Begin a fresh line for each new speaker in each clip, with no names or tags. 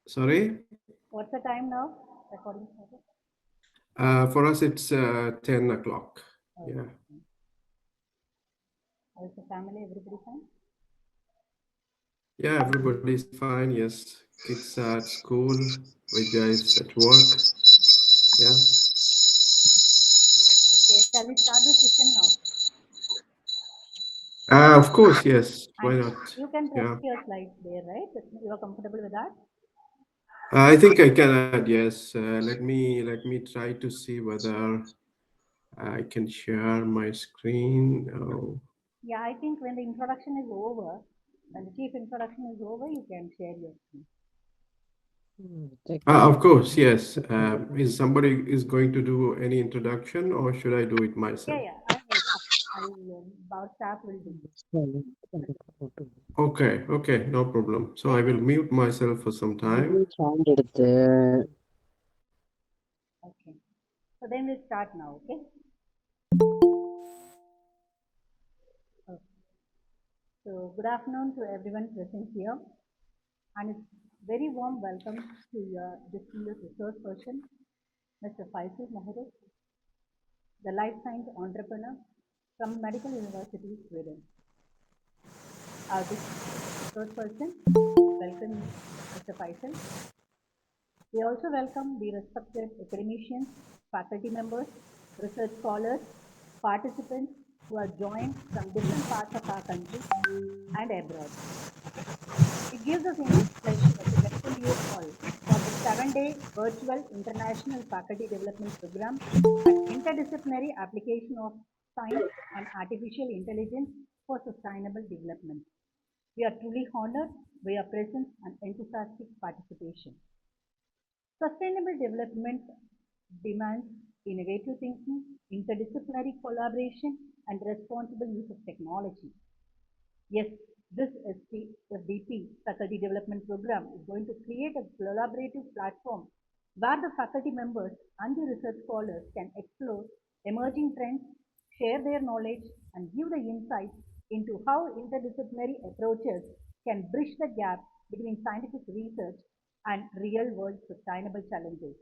Sorry?
What's the time now? According to
For us, it's 10 o'clock. Yeah.
how's the family? Everybody fine?
Yeah, everybody's fine. Yes. Kids are at school. Vidya is at work. Yeah.
Okay, shall we start the session now?
Of course, yes. Why
And
not?
you can
Yeah.
present your slides there, right? You are comfortable with that?
I think I can add, yes. Let me try to see whether I can share my screen. Oh.
Yeah, I think when the introduction is over, when the chief introduction is over, you can share your screen.
Of course, yes. Is somebody is going to do any introduction, or should I do it
Yeah,
myself?
yeah. Our staff will do.
Okay, okay, no problem. So I will mute myself for some time.
Okay. So then we'll start now, okay? Okay. So good afternoon to everyone present here, and it's very warm welcome to your distinguished resource person, Mr. Faisal Maharaj, the life science entrepreneur from Medical University, Sweden. Our resource person, welcome Mr. Faisal. We also welcome the respected academicians, faculty members, research scholars, participants who are joined from different parts of our country and abroad. It gives us immense pleasure to welcome you all for the 7-day virtual international faculty development program at Interdisciplinary Application of Science and Artificial Intelligence for Sustainable Development. We are truly honored by your presence and enthusiastic participation. Sustainable development demands innovative thinking, interdisciplinary collaboration, and responsible use of technology. Yes, this FDP Faculty Development Program is going to create a collaborative platform where the faculty members and the research scholars can explore emerging trends, share their knowledge, and give the insights into how interdisciplinary approaches can bridge the gap between scientific research and real world sustainable challenges.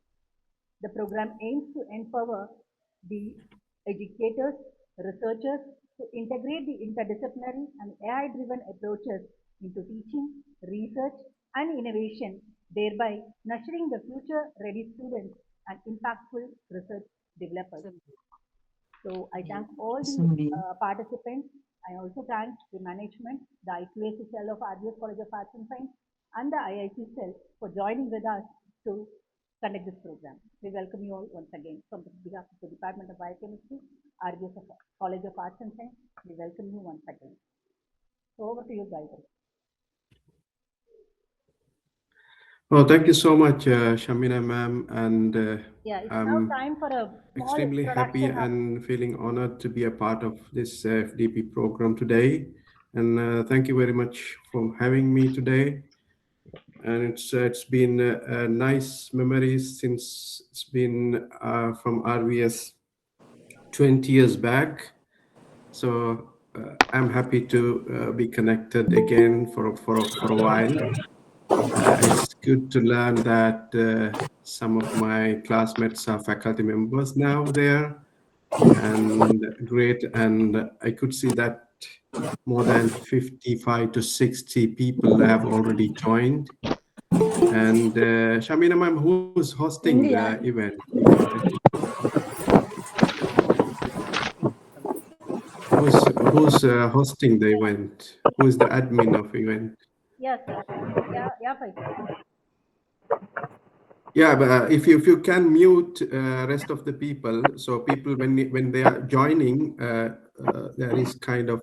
The program aims to empower the educators, researchers to integrate the interdisciplinary and AI-driven approaches into teaching, research, and innovation, thereby nurturing the future-ready students and impactful research developers. So I thank all the participants. I also thank the management, the IQAC cell of RBS College of Arts and Science, and the IIT cell for joining with us to conduct this program. We welcome you all once again from the behalf of the Department of Biochemistry, RBS College of Arts and Science. We welcome you once again. So over to you, guys.
Well, thank you so much, Shamina ma'am, and
Yeah, it's now
I'm
time for a small
extremely happy
introduction of.
and feeling honored to be a part of this FDP program today. And thank you very much for having me today. And it's been nice memories since it's been from RVS 20 years back. So I'm happy to be connected again for a while. It's good to learn that some of my classmates are faculty members now there, and great. And I could see that more than 55 to 60 people have already joined. And Shamina ma'am, who's hosting the event? Who's hosting the event? Who is the admin of event?
Yes, yeah, yeah, Faisal.
Yeah, but if you can mute rest of the people, so people when they are joining, there is kind of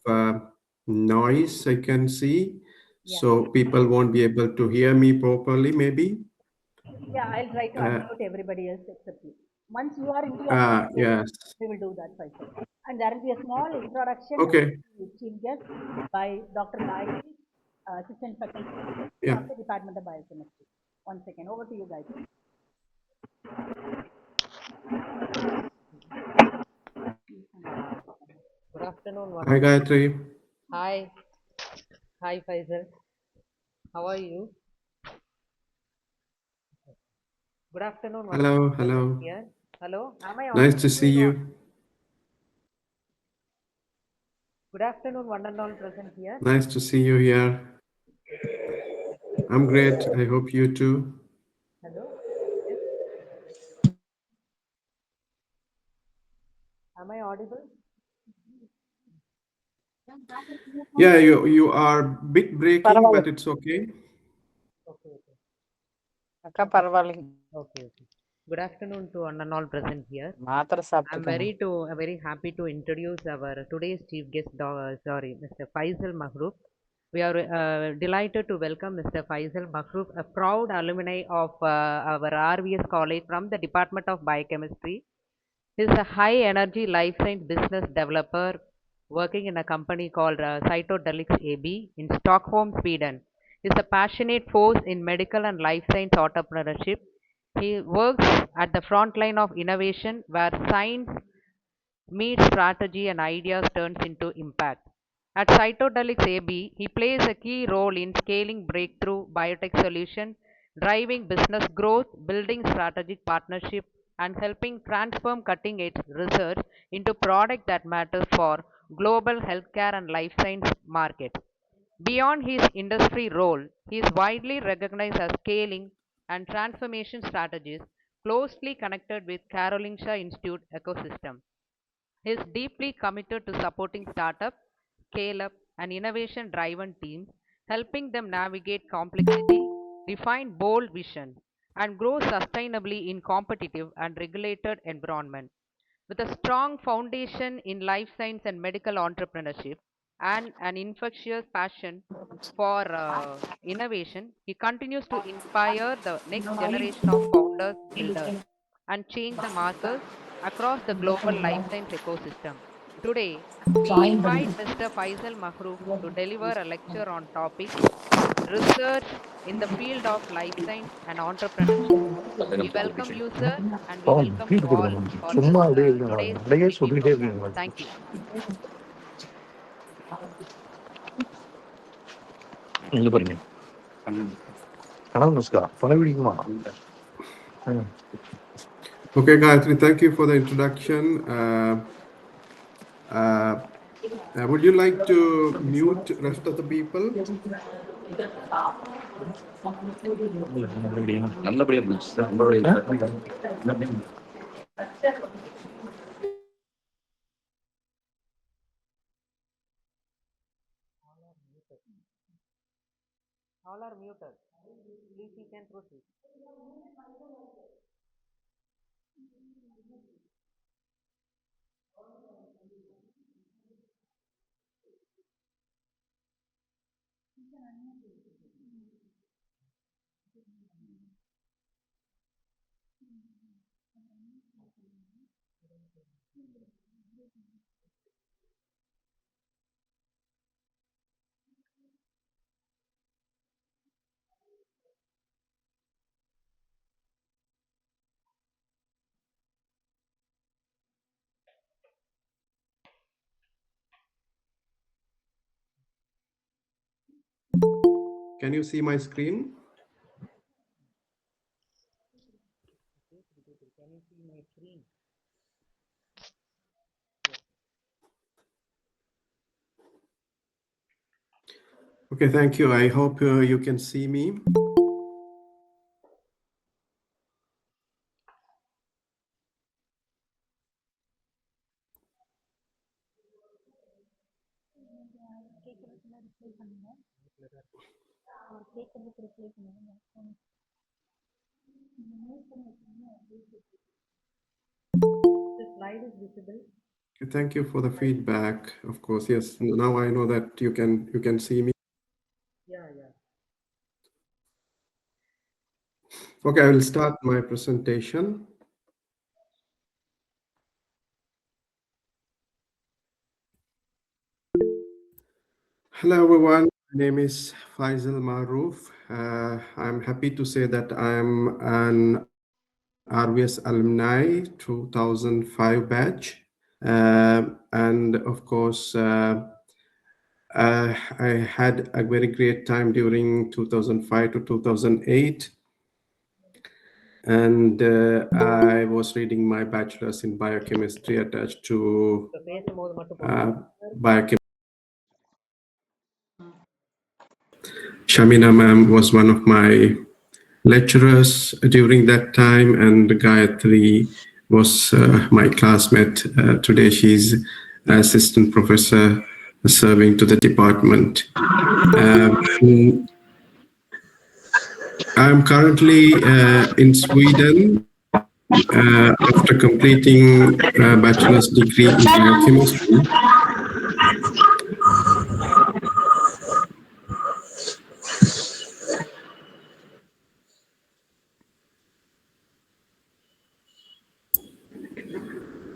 noise I can see,
Yeah,
so people won't be able to hear me properly. Maybe.
yeah, I'll try to
Uh,
unmute everybody else except you. Once you are into your mode,
yes.
we will do that, Faisal. And there will be a small introduction of
Okay.
the chief guest by Dr. Gayatri, Assistant Faculty
Yeah.
of the Department of Biochemistry. One second, over to you guys.
Good afternoon,
Hi,
one.
Gayatri.
Hi, hi Faisal. How are you? Good afternoon, one and
Hello,
all present
hello.
here. Hello, am I
Nice
audible
to
to
see
you?
you.
Good afternoon, one and all present here.
Nice to see you here. I'm great. I hope you too.
Hello, yes, am I audible?
Yeah, you are bit breaking, but
பரவாயில்ல
it's okay.
Okay, okay,
அக்கா பரவாயில்லைங்க
okay, okay. Good afternoon to one and all present here.
மாத்திரை
I'm
சாப்பிட்டுக்கோங்க
very happy to introduce our today's chief guest, sorry, Mr. Faisal Mahroof. We are delighted to welcome Mr. Faisal Mahroof, a proud alumni of our RVS College from the Department of Biochemistry. He is a high energy life science business developer working in a company called Cytodelics AB in Stockholm, Sweden. He is a passionate force in medical and life science entrepreneurship. He works at the front line of innovation where science meets strategy and ideas turns into impact. At Cytodelics AB, he plays a key role in scaling breakthrough biotech solutions, driving business growth, building strategic partnership, and helping transform cutting-edge research into product that matters for global healthcare and life science markets. Beyond his industry role, he is widely recognized as scaling and transformation strategist closely connected with Karolinska Institute ecosystem. He is deeply committed to supporting startup, scale up, and innovation driven teams, helping them navigate complexity, define bold vision, and grow sustainably in competitive and regulated environment. With a strong foundation in life science and medical entrepreneurship and an infectious passion for innovation, he continues to inspire the next generation of founders, builders, and change the markers across the global life science ecosystem. Today, we invite Mr. Faisal Mahroof to deliver a lecture on topic research in the field of life science and entrepreneurship. We welcome you, sir, and we welcome you all for this
சும்மா அப்படியே
today's
அப்படியே
FDP
சொல்லிட்டே
program.
இருக்கீங்க
Thank you.
இங்க பாருங்க கனவு முஸ்கா பணம் பிடிக்குமா
Okay, Gayatri, thank you for the introduction. Uh, would you like to mute rest of the people?
நல்லபடியா நல்லபடியா
All are muted. Please, you can proceed.
Can you see my screen?
Can you see my screen?
Okay, thank you. I hope you can see me.
The slide is visible.
Thank you for the feedback. Of course, yes. Now I know that you can see me.
Yeah, yeah.
Okay, I will start my presentation. Hello, everyone. My name is Faisal Mahroof. I'm happy to say that I'm an RVS alumni 2005 batch. And of course, I had a very great time during 2005 to 2008. and I was reading my bachelor's in biochemistry attached to biochemistry. Shamina ma'am was one of my lecturers during that time, and Gayatri was my classmate. Today she's assistant professor serving to the department. I'm currently in Sweden after completing a bachelor's degree in biochemistry.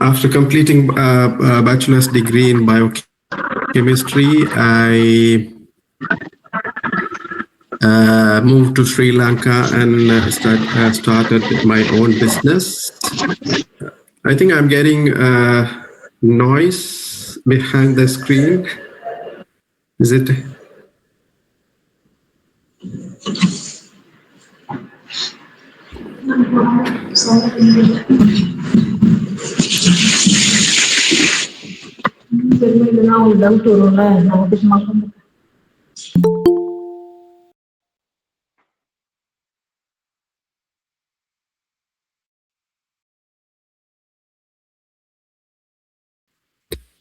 After completing a bachelor's degree in biochemistry, I moved to Sri Lanka and started my own business. I think I'm getting noise behind the screen. Is it?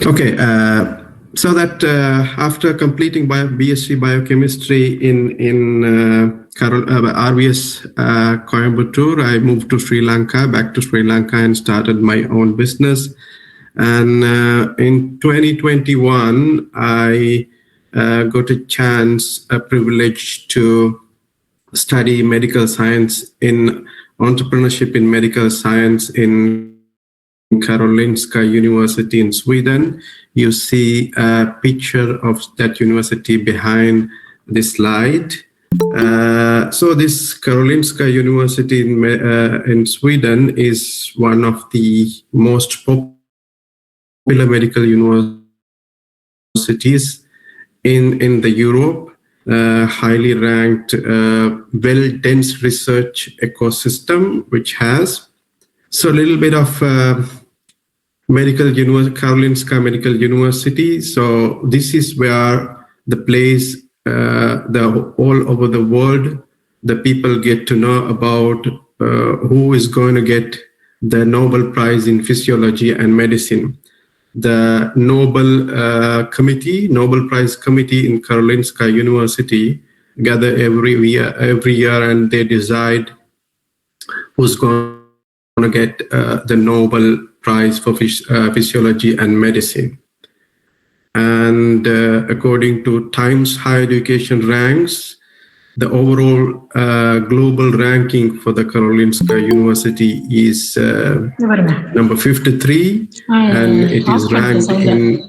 Okay, so that after completing BSc Biochemistry in RVS Coimbatore, I moved to Sri Lanka, back to Sri Lanka, and started my own business. And in 2021, I got a chance, a privilege to study medical science in entrepreneurship in medical science in Karolinska University in Sweden. You see a picture of that university behind this slide. So this Karolinska University in Sweden is one of the most popular medical universities in the Europe. Highly ranked, well-dense research ecosystem, which has. So a little bit of Karolinska Medical University. So this is where the place, all over the world, the people get to know about who is going to get the Nobel Prize in Physiology and Medicine. The Nobel Prize Committee in Karolinska University gather every year, and they decide who's going to get the Nobel Prize for Physiology and Medicine. And according to Times Higher Education ranks, the overall global ranking for the Karolinska University is number 53, and it is ranked in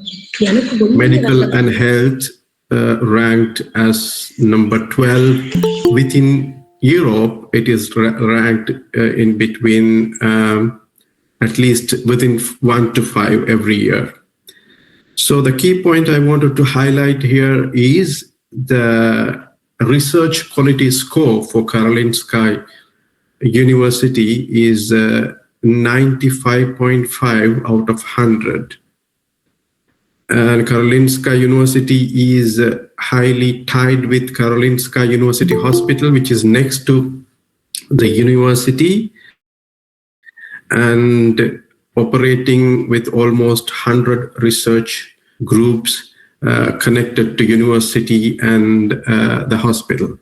medical and health, ranked as number 12. Within Europe, it is ranked in between at least within 1 to 5 every year. So the key point I wanted to highlight here is the research quality score for Karolinska University is 95.5 out of 100. And Karolinska University is highly tied with Karolinska University Hospital, which is next to the university, and operating with almost 100 research groups connected to university and the hospital.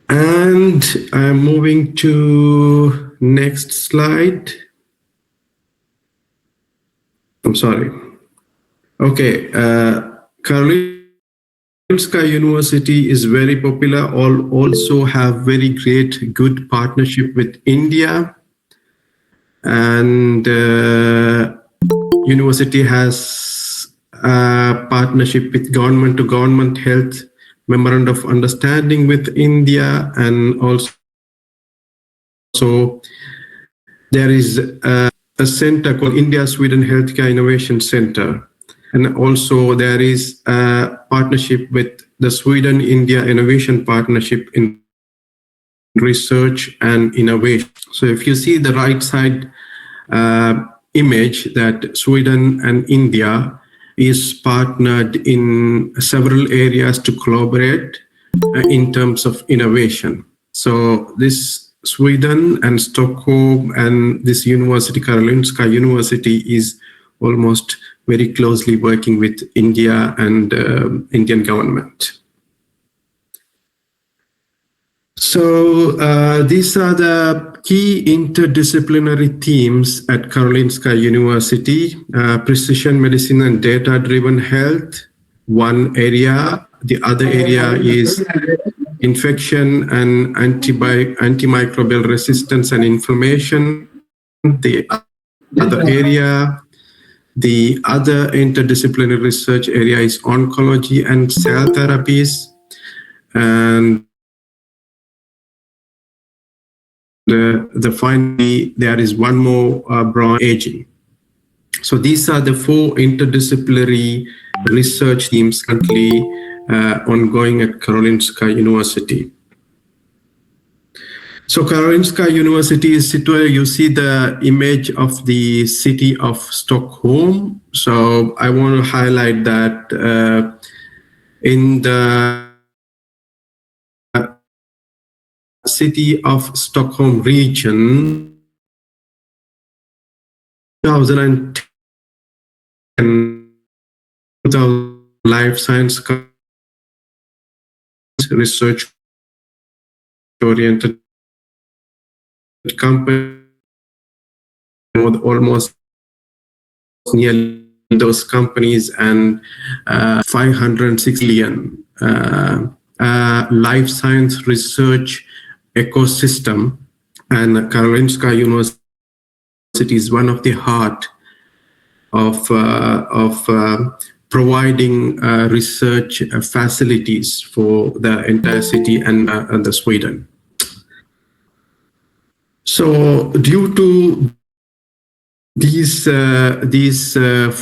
And I'm moving to next slide. I'm sorry. Okay, Karolinska University is very popular, also have very great, good partnership with India. And university has a partnership with government-to-government health memorandum of understanding with India, and also there is a center called India-Sweden Healthcare Innovation Center. And also there is a partnership with the Sweden-India Innovation Partnership in research and innovation. So if you see the right side image, that Sweden and India is partnered in several areas to collaborate in terms of innovation. So this Sweden and Stockholm and this university, Karolinska University, is almost very closely working with India and Indian government. So these are the key interdisciplinary themes at Karolinska University: precision medicine and data-driven health, one area. The other area is infection and antimicrobial resistance and inflammation. The other area, the other interdisciplinary research area is oncology and cell therapies. And finally, there is one more branch, aging. So these are the four interdisciplinary research teams currently ongoing at Karolinska University. So Karolinska University is situated, you see the image of the city of Stockholm. So I want to highlight that in the city of Stockholm region, 2010, life science research oriented company, almost nearly those companies, and 560 billion life science research ecosystem. And Karolinska University is one of the heart of providing research facilities for the entire city and the Sweden. So due to these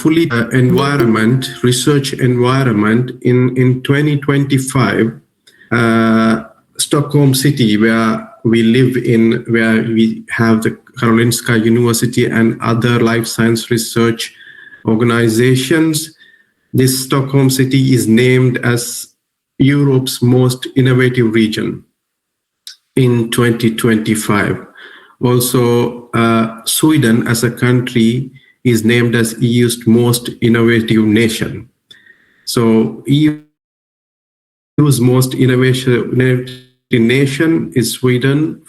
fully environment, research environment in 2025, Stockholm city, where we live in, where we have the Karolinska University and other life science research organizations, this Stockholm city is named as Europe's most innovative region in 2025. Also, Sweden as a country is named as EU's most innovative nation. So EU's most innovative nation is Sweden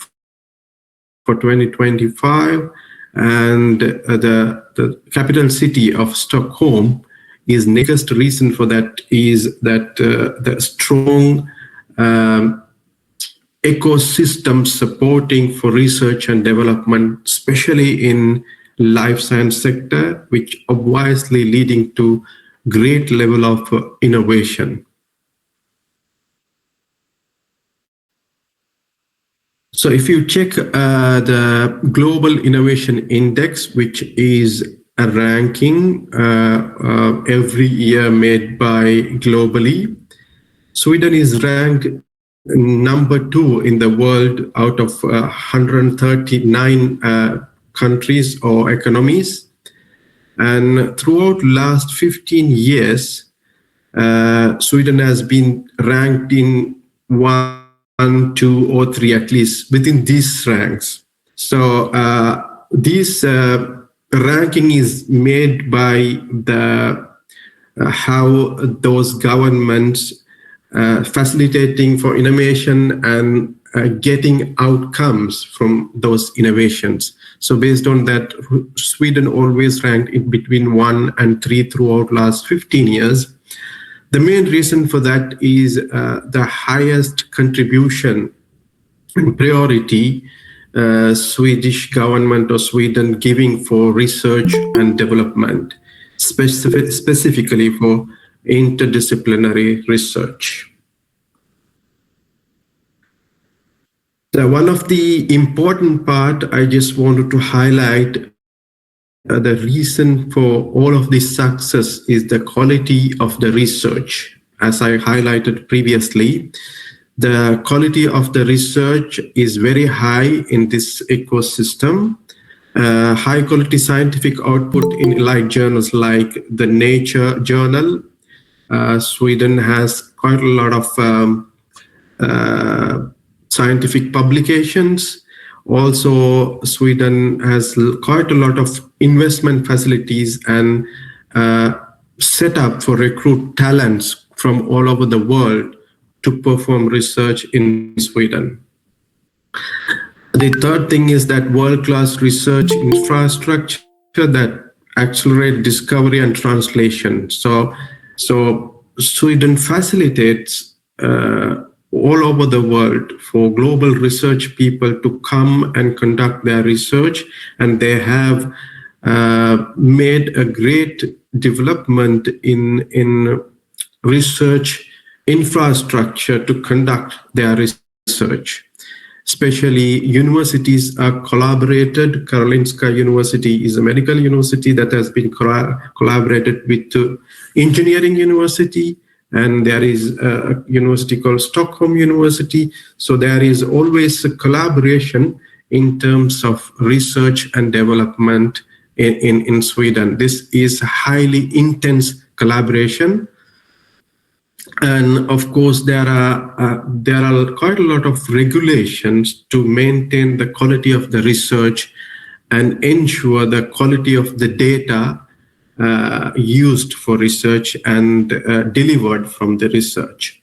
for 2025, and the capital city of Stockholm is the biggest reason for that is that the strong ecosystem supporting for research and development, especially in life science sector, which obviously leading to great level of innovation. So if you check the Global Innovation Index, which is a ranking every year made by globally, Sweden is ranked number 2 in the world out of 139 countries or economies. And throughout last 15 years, Sweden has been ranked in 1, 2, or 3 at least within these ranks. So this ranking is made by the how those governments facilitating for innovation and getting outcomes from those innovations. So based on that, Sweden always ranked in between 1 and 3 throughout last 15 years. The main reason for that is the highest contribution and priority Swedish government or Sweden giving for research and development, specifically for interdisciplinary research. So one of the important part I just wanted to highlight the reason for all of this success is the quality of the research. As I highlighted previously, the quality of the research is very high in this ecosystem. High quality scientific output in like journals like the Nature journal. Sweden has quite a lot of scientific publications. Also, Sweden has quite a lot of investment facilities and set up for recruit talents from all over the world to perform research in Sweden. The third thing is that world-class research infrastructure that accelerate discovery and translation. So Sweden facilitates all over the world for global research people to come and conduct their research, and they have made a great development in research infrastructure to conduct their research. Especially universities are collaborated. Karolinska University is a medical university that has been collaborated with engineering university, and there is a university called Stockholm University. So there is always a collaboration in terms of research and development in Sweden. This is highly intense collaboration. And of course, there are quite a lot of regulations to maintain the quality of the research and ensure the quality of the data used for research and delivered from the research.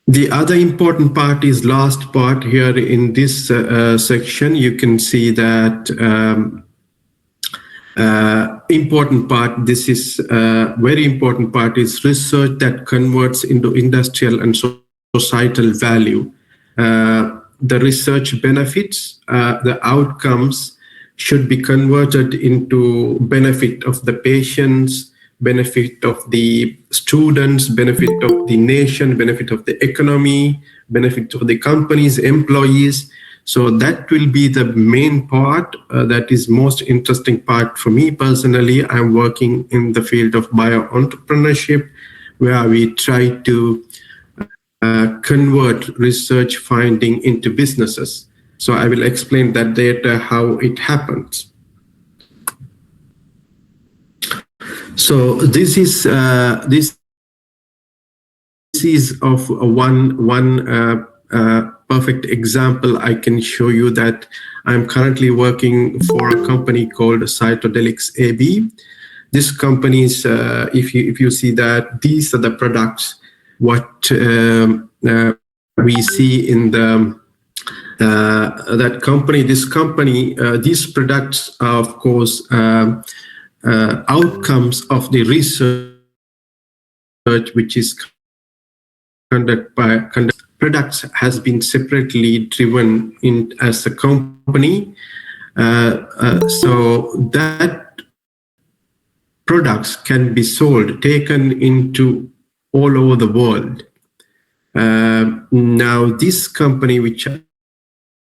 The other important part is last part here in this section. You can see that important part, this is very important part, is research that converts into industrial and societal value. The research benefits, the outcomes should be converted into benefit of the patients, benefit of the students, benefit of the nation, benefit of the economy, benefit of the companies, employees. So that will be the main part. That is most interesting part for me personally. I'm working in the field of bio-entrepreneurship, where we try to convert research finding into businesses. So I will explain that later how it happens. So this is of one perfect example. I can show you that I'm currently working for a company called Cytodelics AB. This company is, if you see that, these are the products what we see in the that company. This company, these products are of course outcomes of the research which is conducted by products has been separately driven in as a company. So that products can be sold, taken into all over the world. Now this company which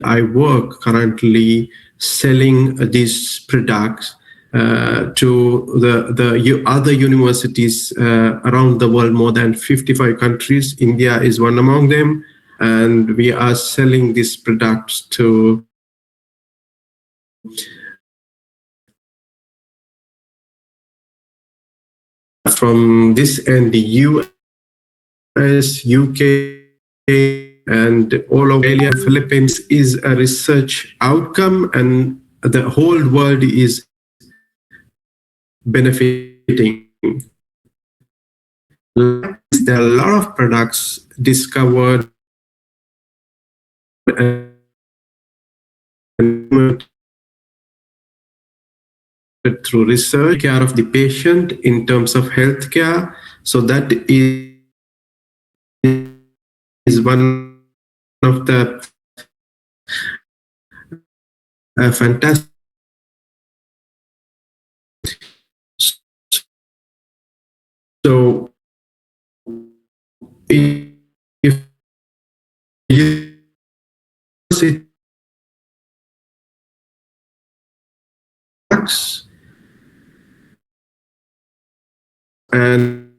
I work currently selling these products to the other universities around the world, more than 55 countries. India is one among them, and we are selling these products to from this and the US, UK, and all of Australia, Philippines is a research outcome, and the whole world is benefiting. There are a lot of products discovered and through research, care of the patient in terms of healthcare. So that is one of the fantastic. So if you and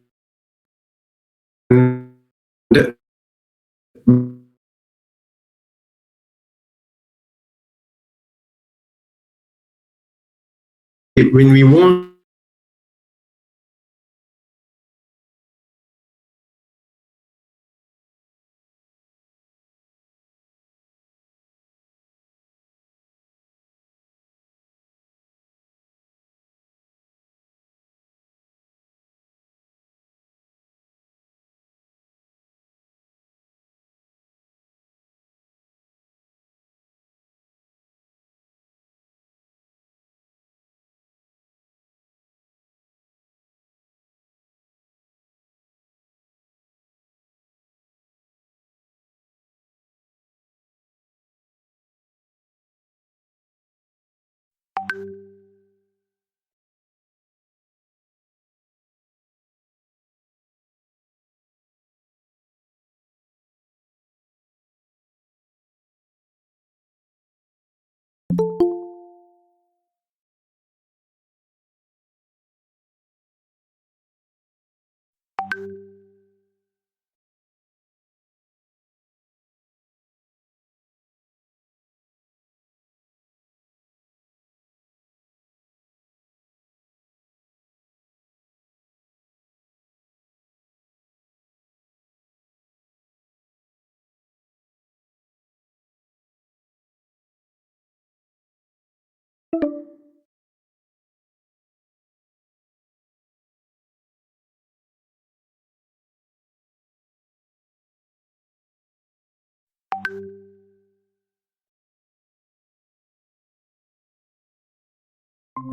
when we want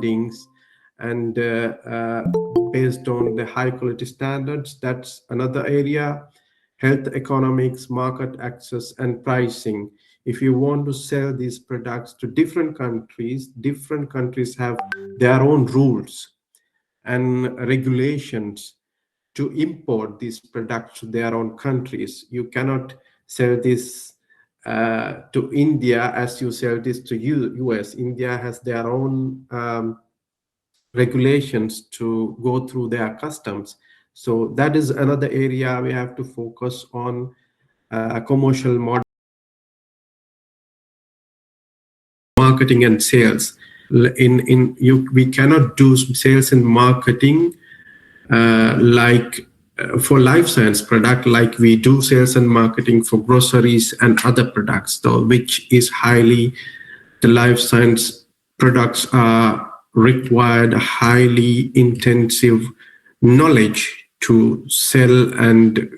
things and based on the high quality standards, that's another area. Health economics, market access, and pricing. If you want to sell these products to different countries have their own rules and regulations to import these products to their own countries. You cannot sell this to India as you sell this to US. India has their own regulations to go through their customs. So that is another area we have to focus on, commercial marketing and sales. We cannot do sales and marketing like for life science product, like we do sales and marketing for groceries and other products, though, which is highly, the life science products are required highly intensive knowledge to sell and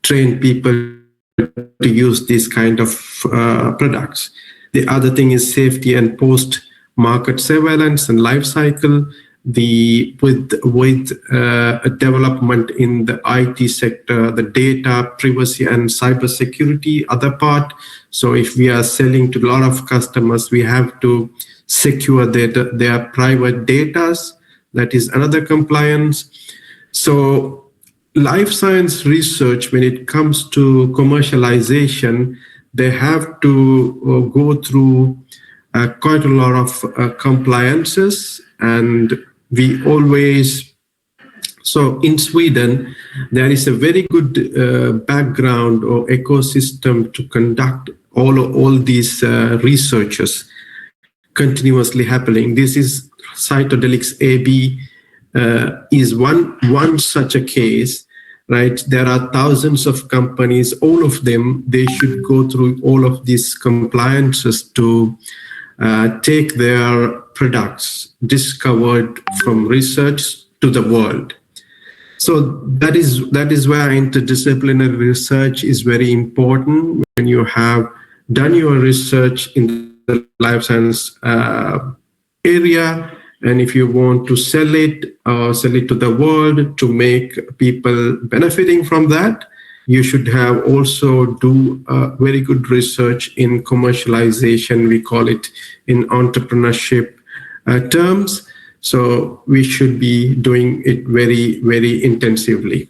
train people to use these kind of products. The other thing is safety and post market surveillance and life cycle. With development in the IT sector, the data privacy and cybersecurity other part. So if we are selling to a lot of customers, we have to secure their private data. That is another compliance. So life science research, when it comes to commercialization, they have to go through quite a lot of compliances, and we always, so in Sweden, there is a very good background or ecosystem to conduct all these researches continuously happening. This is Cytodelix AB is one such a case, right? There are thousands of companies, all of them, they should go through all of these compliances to take their products discovered from research to the world. So that is where interdisciplinary research is very important. When you have done your research in the life science area, and if you want to sell it to the world to make people benefiting from that, you should have also do very good research in commercialization. We call it in entrepreneurship terms. So we should be doing it very, very intensively.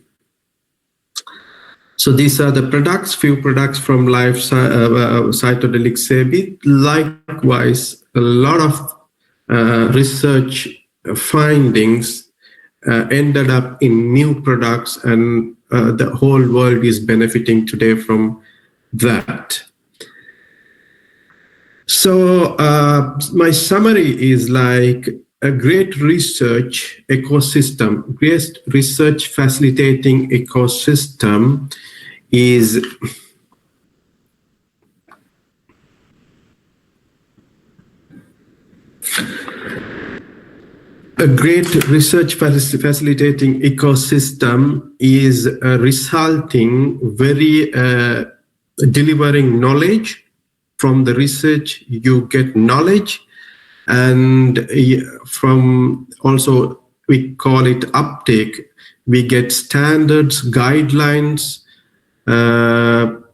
So these are the products, few products from Cytodelix AB. Likewise, a lot of research findings ended up in new products, and the whole world is benefiting today from that. So my summary is like a great research ecosystem, great research facilitating ecosystem is a great research facilitating ecosystem is resulting very delivering knowledge. From the research you get knowledge, and from also we call it uptake, we get standards, guidelines,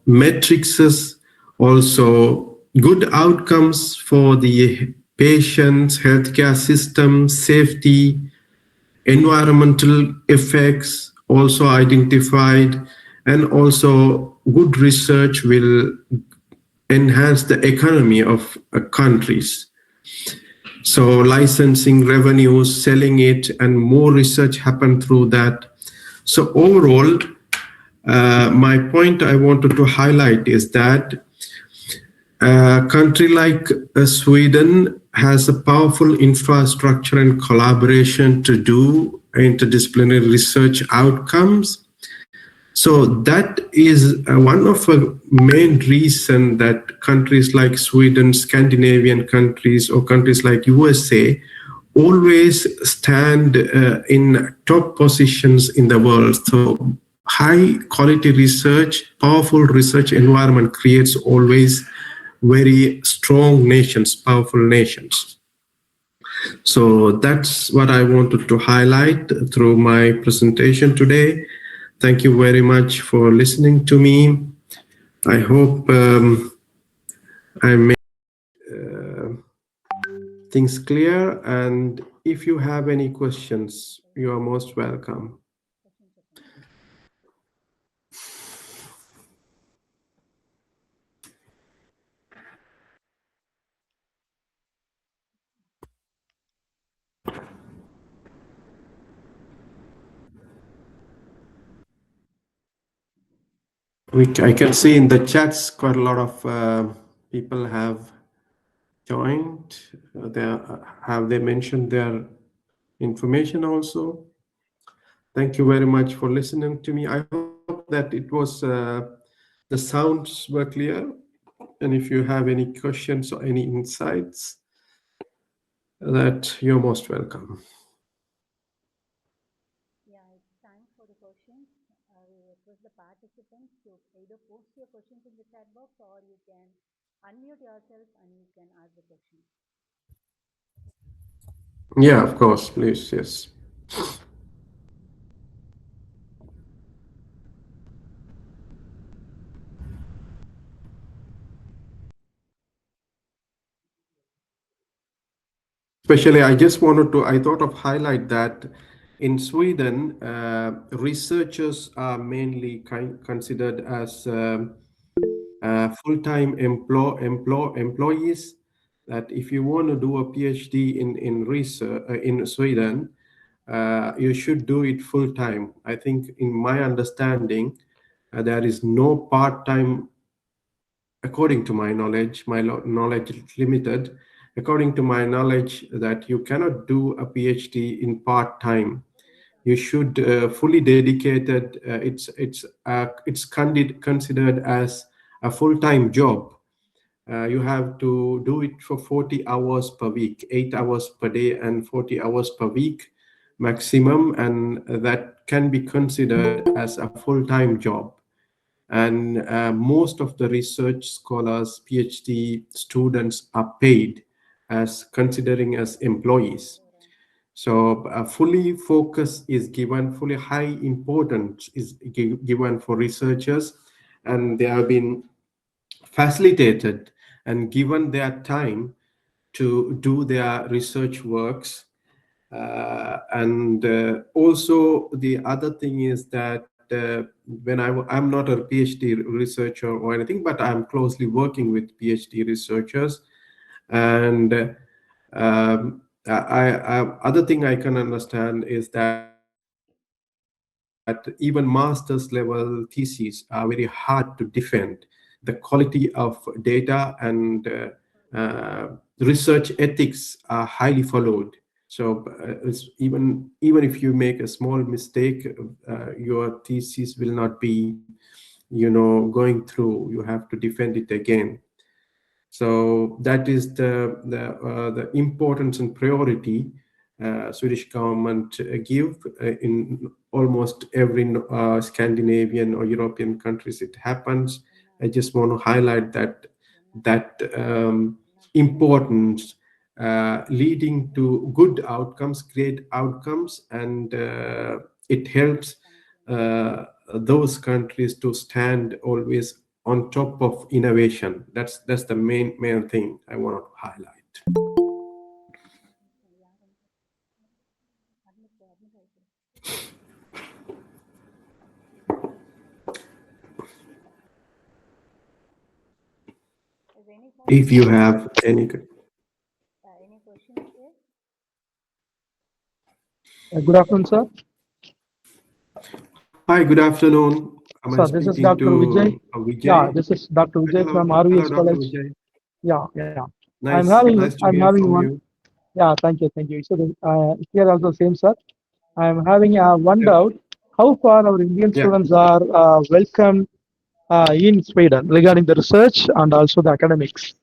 metrics, also good outcomes for the patients, healthcare system, safety, environmental effects also identified, and also good research will enhance the economy of countries. So licensing revenues, selling it, and more research happen through that. So overall, my point I wanted to highlight is that a country like Sweden has a powerful infrastructure and collaboration to do interdisciplinary research outcomes. So that is one of the main reason that countries like Sweden, Scandinavian countries, or countries like USA always stand in top positions in the world. So high quality research, powerful research environment creates always very strong nations, powerful nations. So that's what I wanted to highlight through my presentation today. Thank you very much for listening to me. I hope I made things clear, and if you have any questions, you are most welcome. I can see in the chats quite a lot of people have joined. Have they mentioned their information also? Thank you very much for listening to me. I hope that it was the sounds were clear, and if you have any questions or any insights, that you're most welcome.
Yeah, it's time for the questions. I will request the participants to either post your questions in the chat box, or you can unmute yourself and you can ask the question.
Yeah, of course, please, yes. Especially, I thought of highlight that in Sweden, researchers are mainly considered as full-time employees. That if you want to do a PhD in research in Sweden, you should do it full-time. I think, in my understanding, there is no part-time. According to my knowledge, knowledge is limited. According to my knowledge, that you cannot do a PhD in part-time. You should fully dedicated. It's considered as a full-time job. You have to do it for 40 hours per week, 8 hours per day, and 40 hours per week maximum, and that can be considered as a full-time job. And most of the research scholars, PhD students, are paid as considering as employees. So fully focus is given, fully high importance is given for researchers, and they have been facilitated and given their time to do their research works. And also the other thing is that when I'm not a PhD researcher or anything, but I'm closely working with PhD researchers. And other thing I can understand is that even master's level theses are very hard to defend. The quality of data and research ethics are highly followed. So even if you make a small mistake, your thesis will not be, going through. You have to defend it again. So that is the importance and priority Swedish government give in almost every Scandinavian or European countries. It happens. I just want to highlight that importance, leading to good outcomes, great outcomes, and it helps those countries to stand always on top of innovation. That's the main thing I want to highlight. If you have any
questions here?
Good afternoon, sir.
Hi, good afternoon. Am
Sir,
I
this is
speaking
Dr.
to
Vijay.
Vijay?
Yeah, this is Dr. Vijay
Hello,
from
hello,
RVS
Dr.
College.
Vijay.
Yeah.
Nice to hear from
one.
you.
Yeah, thank you. So here also same, sir. I'm having one doubt. How far our Indian students are welcome in Sweden regarding the research and also the academics?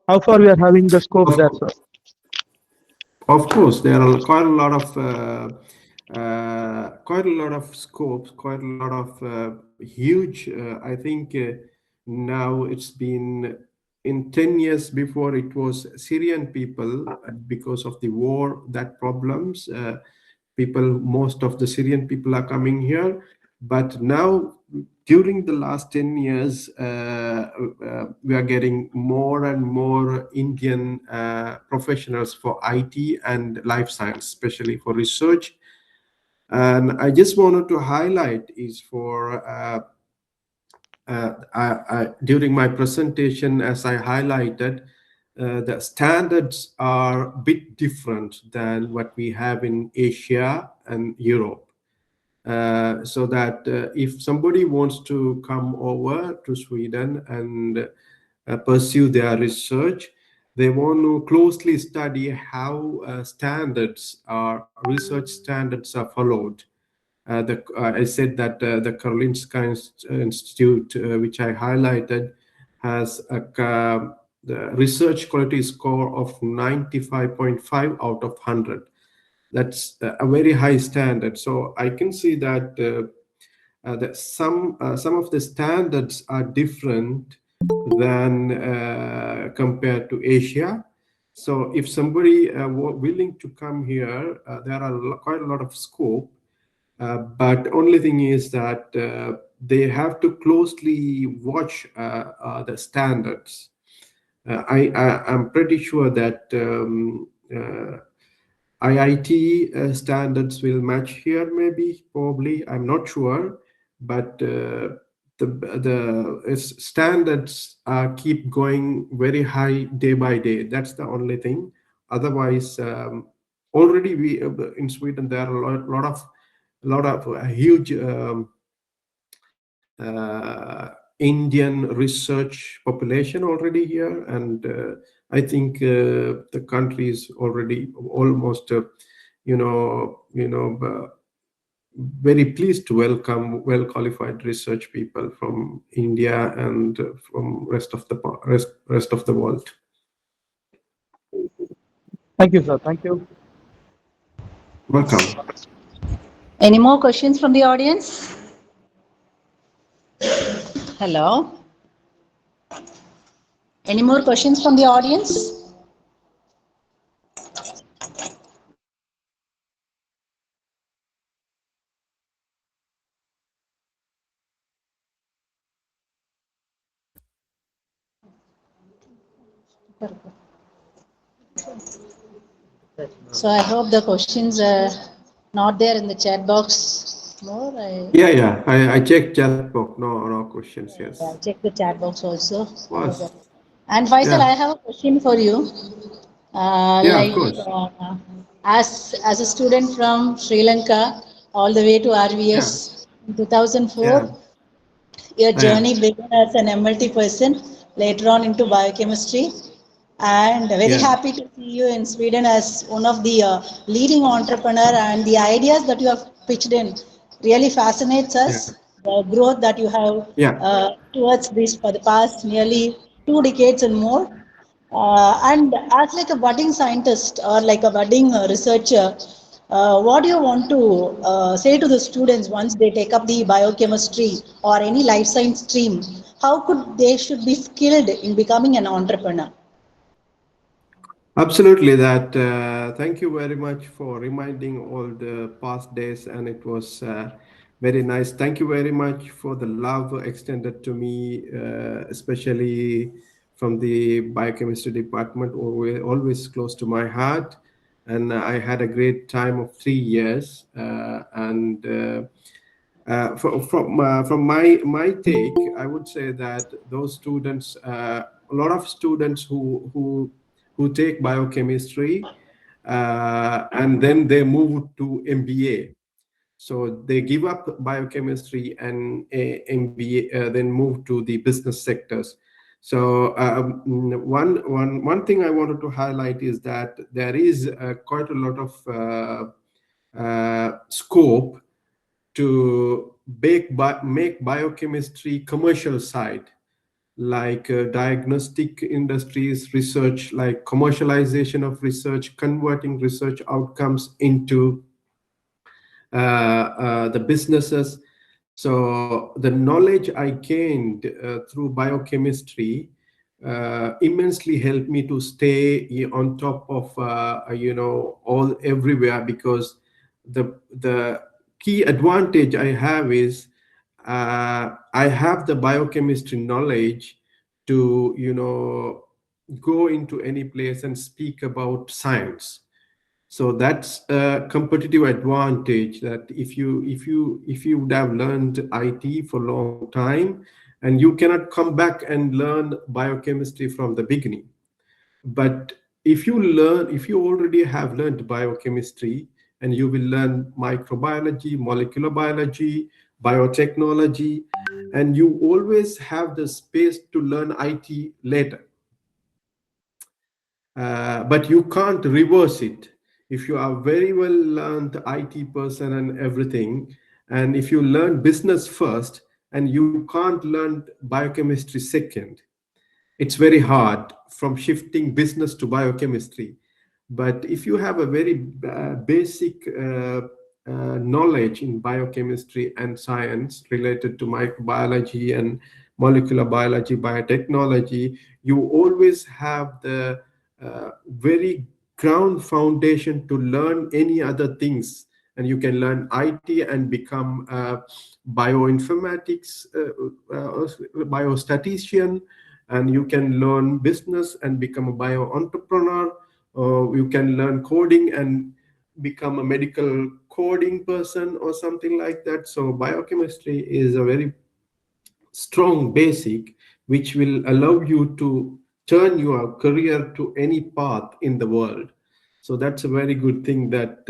How far we are having the scope there, sir?
Of course, there are quite a lot of scopes, quite a lot of huge. I think now it's been in 10 years. Before it was Syrian people because of the war, that problems. Most of the Syrian people are coming here, but now during the last 10 years, we are getting more and more Indian professionals for IT and life science, especially for research. And I just wanted to highlight is for during my presentation, as I highlighted, the standards are a bit different than what we have in Asia and Europe. So that if somebody wants to come over to Sweden and pursue their research, they want to closely study how research standards are followed. I said that the Karolinska Institute, which I highlighted, has the research quality score of 95.5 out of 100. That's a very high standard. So I can see that some of the standards are different than compared to Asia. So if somebody willing to come here, there are quite a lot of scope. But only thing is that they have to closely watch the standards. I'm pretty sure that IIT standards will match here, maybe, probably. I'm not sure, but the standards keep going very high day by day. That's the only thing. Otherwise, already we in Sweden there are a lot of huge Indian research population already here, and I think the country is already almost very pleased to welcome well qualified research people from India and from rest of the world.
Thank you, sir. Thank you.
Welcome.
Any more questions from the audience? Hello? Any more questions from the audience? So I hope the questions are not there in the chat box more.
Yeah. I checked chat box. No questions. Yes.
I'll check the chat box also.
Was.
And Faisal,
Yeah.
I have a question for you.
Of course.
As a student from Sri Lanka all the way to RVS In 2004,
Yeah.
your
Yeah.
journey began as an MLT person, later on into biochemistry. And very
Yeah.
happy to see you in Sweden as one of the leading entrepreneur, and the ideas that you have pitched in really fascinates
Yeah.
us. The growth that you have
Yeah.
towards this for the past nearly 2 decades and more. And as like a budding scientist or like a budding researcher, what do you want to say to the students once they take up the biochemistry or any life science stream? How could they should be skilled in becoming an entrepreneur?
Absolutely. That. Thank you very much for reminding all the past days, and it was very nice. Thank you very much for the love extended to me, especially from the biochemistry department, always close to my heart. And I had a great time of 3 years, and. From my take, I would say that those students, a lot of students who take biochemistry, and then they move to MBA. So they give up biochemistry and MBA, then move to the business sectors. So one thing I wanted to highlight is that there is quite a lot of scope to make biochemistry commercial side, like diagnostic industries research, like commercialization of research, converting research outcomes into the businesses. So the knowledge I gained through biochemistry immensely helped me to stay on top of all everywhere, because the key advantage I have is I have the biochemistry knowledge to go into any place and speak about science. So that's a competitive advantage, that if you would have learned IT for a long time, and you cannot come back and learn biochemistry from the beginning. But if you already have learned biochemistry, and you will learn microbiology, molecular biology, biotechnology, and you always have the space to learn IT later. But you can't reverse it. If you are very well learned IT person and everything, and if you learn business first and you can't learn biochemistry second, it's very hard from shifting business to biochemistry. But if you have a very basic knowledge in biochemistry and science related to microbiology and molecular biology, biotechnology, you always have the very ground foundation to learn any other things. And you can learn IT and become bioinformatics, biostatistician, and you can learn business and become a bio entrepreneur. You can learn coding and become a medical coding person or something like that. So biochemistry is a very strong basic which will allow you to turn your career to any path in the world. So that's a very good thing that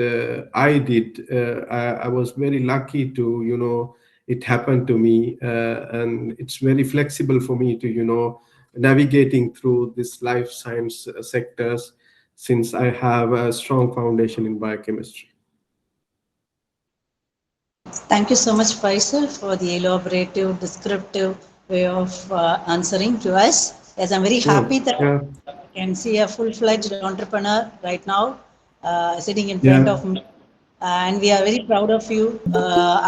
I did. I was very lucky to it happened to me, and it's very flexible for me to navigating through this life science sectors, since I have a strong foundation in biochemistry.
Thank you so much, Faisal, for the elaborative, descriptive way of answering to us. Yes, I'm very happy that
Yeah.
I can see a full-fledged entrepreneur right now sitting in front
Yeah.
of me. And we are very proud of you.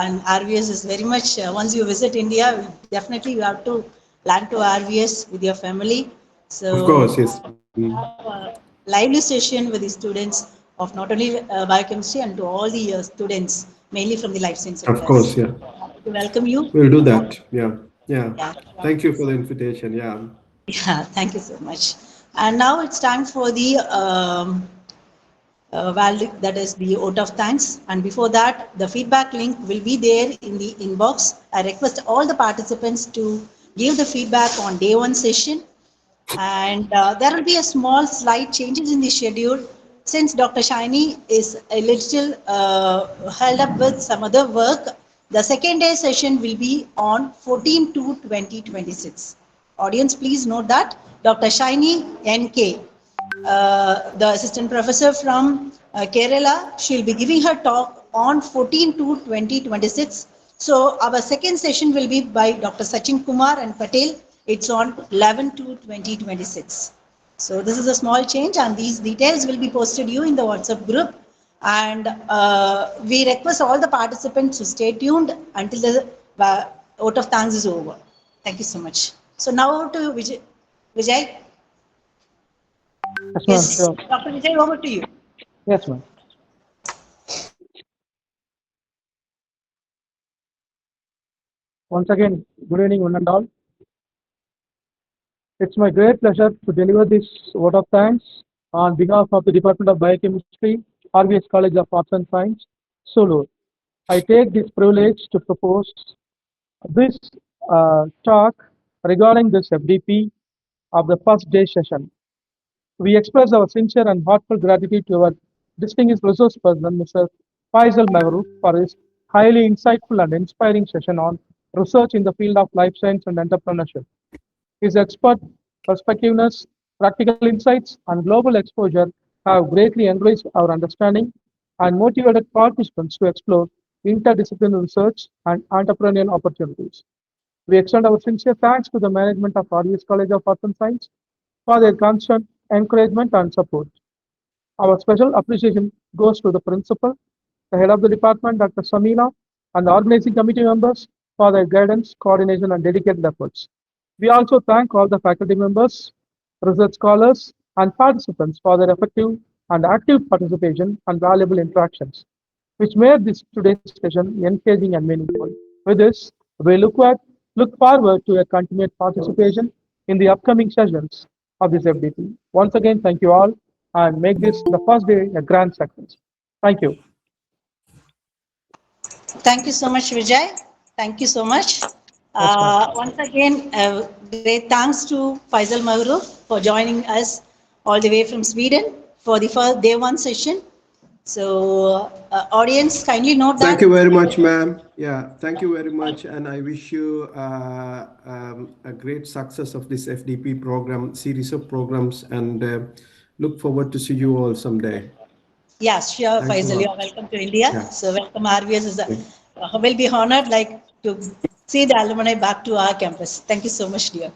And RVS is very much, once you visit India, definitely you have to land to RVS with your family.
Of
So
course, yes.
have a lively session with the students of not only biochemistry and to all the students, mainly from the life science
Of
sectors.
course, yeah.
To welcome you.
We'll do that. Yeah. Yeah.
Yeah,
Thank you for the invitation. Yeah.
yeah, thank you so much. And now it's time for the that is the vote of thanks. And before that, the feedback link will be there in the inbox. I request all the participants to give the feedback on day one session. And there will be a small slight changes in the schedule since Dr. Shiny is a little held up with some other work. The second day session will be on 14/2/2026. Audience, please note that Dr. Shaini NK, the assistant professor from Kerala, she'll be giving her talk on 14/2/2026. So our second session will be by Dr. Sachin Kumar and Patel. It's on 11/2/2026. So this is a small change, and these details will be posted you in the WhatsApp group. And we request all the participants to stay tuned until the vote of thanks is over. Thank you so much. So now over to Vijay. Vijay?
Yes, ma'am.
Yes,
Sure.
Dr. Vijay, over to you.
Yes, ma'am. Once again, good evening, one and all. It's my great pleasure to deliver this vote of thanks on behalf of the Department of Biochemistry, RVS College of Arts and Science, Sulu. I take this privilege to propose this talk regarding this FDP of the first day session. We express our sincere and heartfelt gratitude to our distinguished resource person, Mr. Faisal Mahroof, for his highly insightful and inspiring session on research in the field of life science and entrepreneurship. His expert perspectiveness, practical insights, and global exposure have greatly enriched our understanding and motivated participants to explore interdisciplinary research and entrepreneurial opportunities. We extend our sincere thanks to the management of RVS College of Arts and Science for their constant encouragement and support. Our special appreciation goes to the principal, the head of the department, Dr. Samina, and the organizing committee members for their guidance, coordination, and dedicated efforts. We also thank all the faculty members, research scholars, and participants for their effective and active participation and valuable interactions, which made this today's session engaging and meaningful. With this, we look forward to your continued participation in the upcoming sessions of this FDP. Once again, thank you all, and make this the first day a grand success. Thank you.
Thank you so much, Vijay. Thank you so much.
Yes, ma'am.
Once again, great thanks to Faisal Mahroof for joining us all the way from Sweden for the first day one session. So, audience, kindly note that.
Thank you very much, ma'am. Yeah, thank you very much. And I wish you a great success of this FDP program, series of programs, and look forward to see you all someday.
Yeah, sure,
Thanks a
Faisal.
lot.
You're welcome to India.
Yeah.
So, welcome RVS.
Okay.
Will be honored to see the alumni back to our campus. Thank you so much, dear.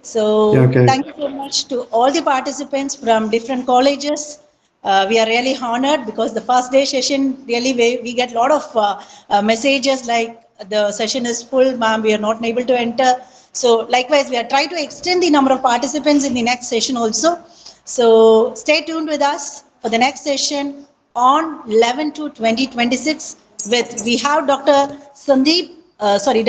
So
Yeah, okay.
thank you so much to all the participants from different colleges. We are really honored because the first day session, really we get a lot of messages like the session is full, ma'am, we are not able to enter. So likewise, we are trying to extend the number of participants in the next session also. So stay tuned with us for the next session on 11/2/2026 with, we have Dr.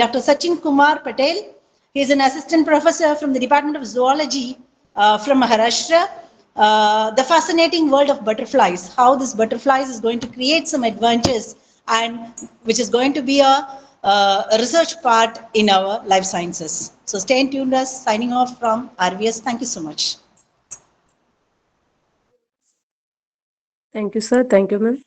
Dr. Sachin Kumar Patel. He is an assistant professor from the Department of Zoology from Maharashtra. The fascinating world of butterflies, how this butterflies is going to create some adventures, and which is going to be a research part in our life sciences. So stay tuned us, signing off from RVS. Thank you so much.
Thank you, sir. Thank you, ma'am.